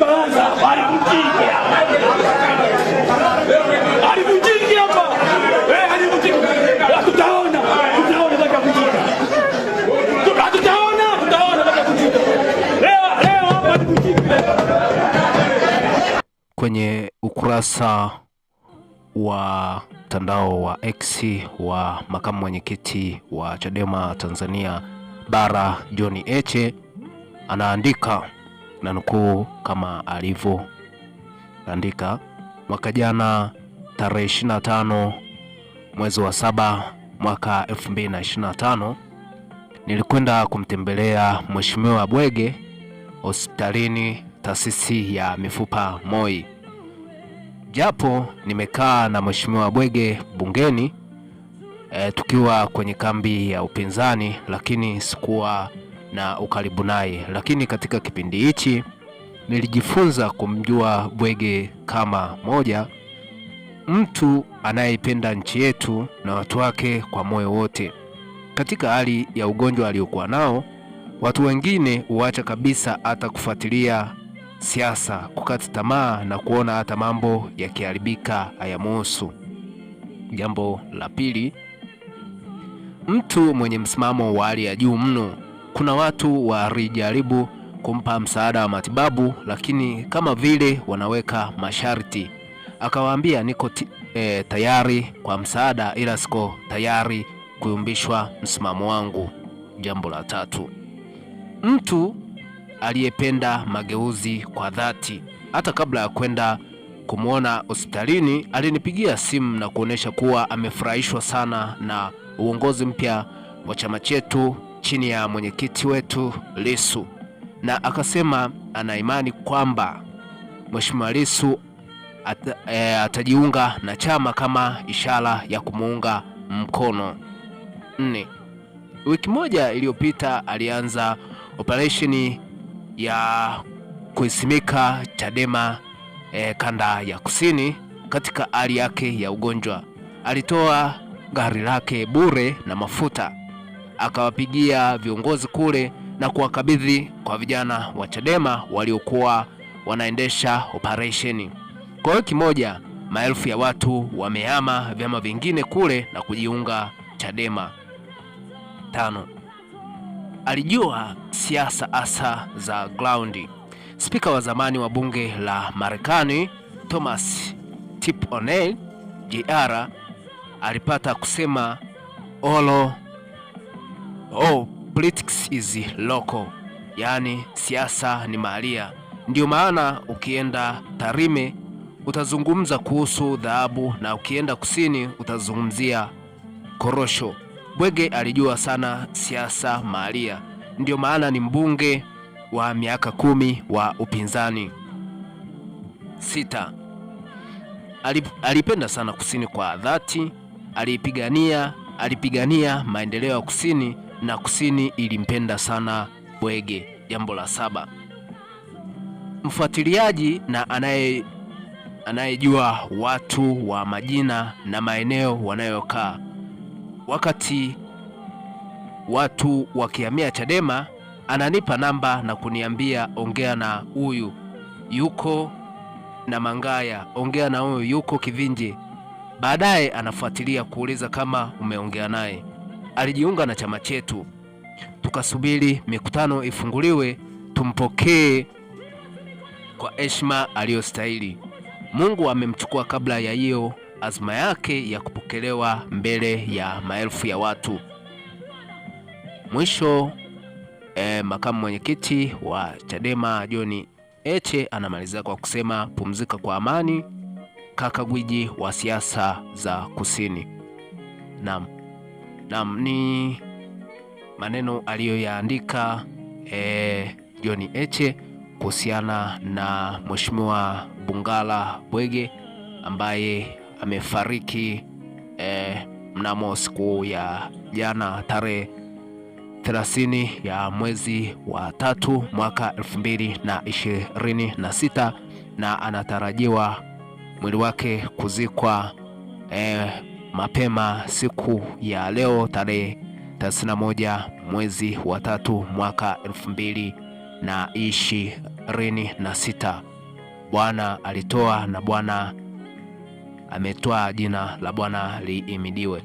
baraza walivunjike hapa. Alivunjike hapa. Alivunjike. Tutaona mpaka kuvunjika. Tutaona mpaka kuvunjika. Leo hapa alivunjike. Kwenye ukurasa wa mtandao wa X wa makamu mwenyekiti wa Chadema Tanzania Bara John Heche anaandika na nukuu kama alivyoandika: mwaka jana tarehe 25 mwezi wa 7 mwaka 2025 nilikwenda kumtembelea Mheshimiwa Bwege hospitalini taasisi ya mifupa Moi. Japo nimekaa na Mheshimiwa Bwege bungeni tukiwa kwenye kambi ya upinzani, lakini sikuwa na ukaribu naye. Lakini katika kipindi hichi nilijifunza kumjua Bwege kama moja, mtu anayependa nchi yetu na watu wake kwa moyo wote. Katika hali ya ugonjwa aliokuwa nao, watu wengine huacha kabisa hata kufuatilia siasa, kukata tamaa na kuona hata mambo yakiharibika hayamuhusu. Jambo la pili, mtu mwenye msimamo wa hali ya juu mno. Kuna watu walijaribu kumpa msaada wa matibabu, lakini kama vile wanaweka masharti. Akawaambia niko tayari kwa msaada, ila siko tayari kuyumbishwa msimamo wangu. Jambo la tatu, mtu aliyependa mageuzi kwa dhati. Hata kabla ya kwenda kumwona hospitalini alinipigia simu na kuonesha kuwa amefurahishwa sana na uongozi mpya wa chama chetu chini ya mwenyekiti wetu Lissu, na akasema ana imani kwamba Mheshimiwa Lissu atajiunga na chama kama ishara ya kumuunga mkono. 4. Wiki moja iliyopita alianza operesheni ya kuisimika Chadema kanda ya kusini. Katika hali yake ya ugonjwa alitoa gari lake bure na mafuta, akawapigia viongozi kule na kuwakabidhi kwa vijana wa Chadema waliokuwa wanaendesha operesheni. Kwa wiki moja maelfu ya watu wamehama vyama vingine kule na kujiunga Chadema. 5. Alijua siasa hasa za ground. Spika wa zamani wa bunge la Marekani Thomas Tip O'Neill Jr. alipata kusema politics is local, yani siasa ni mahalia. Ndio maana ukienda Tarime utazungumza kuhusu dhahabu na ukienda kusini utazungumzia korosho. Bwege alijua sana siasa mahalia, ndio maana ni mbunge wa miaka 10 wa upinzani. 6. Alipenda sana kusini kwa dhati, alipigania maendeleo ya kusini na kusini ilimpenda sana Bwege. Jambo la 7. Mfuatiliaji na anayejua watu wa majina na maeneo wanayokaa. Wakati watu wakihamia Chadema ananipa namba na kuniambia ongea na huyu yuko na Mangaya, ongea na huyu yuko Kivinje. Baadaye anafuatilia kuuliza kama umeongea naye. Alijiunga na chama chetu, tukasubiri mikutano ifunguliwe tumpokee kwa heshima aliyostahili. Mungu amemchukua kabla ya hiyo azma yake ya kupokelewa mbele ya maelfu ya watu. Mwisho makamu mwenyekiti wa Chadema John Heche anamalizia kwa kusema pumzika kwa amani kaka gwiji wa siasa za kusini. Naam, ni maneno aliyoyaandika John Heche kuhusiana na Mheshimiwa Bungala Bwege ambaye amefariki mnamo siku ya jana tarehe 30 ya mwezi wa 3 mwaka 2026, na anatarajiwa mwili wake kuzikwa mapema siku ya leo tarehe 31 mwezi wa 3 mwaka 2026. Bwana alitoa na Bwana ametoa, jina la Bwana liimidiwe.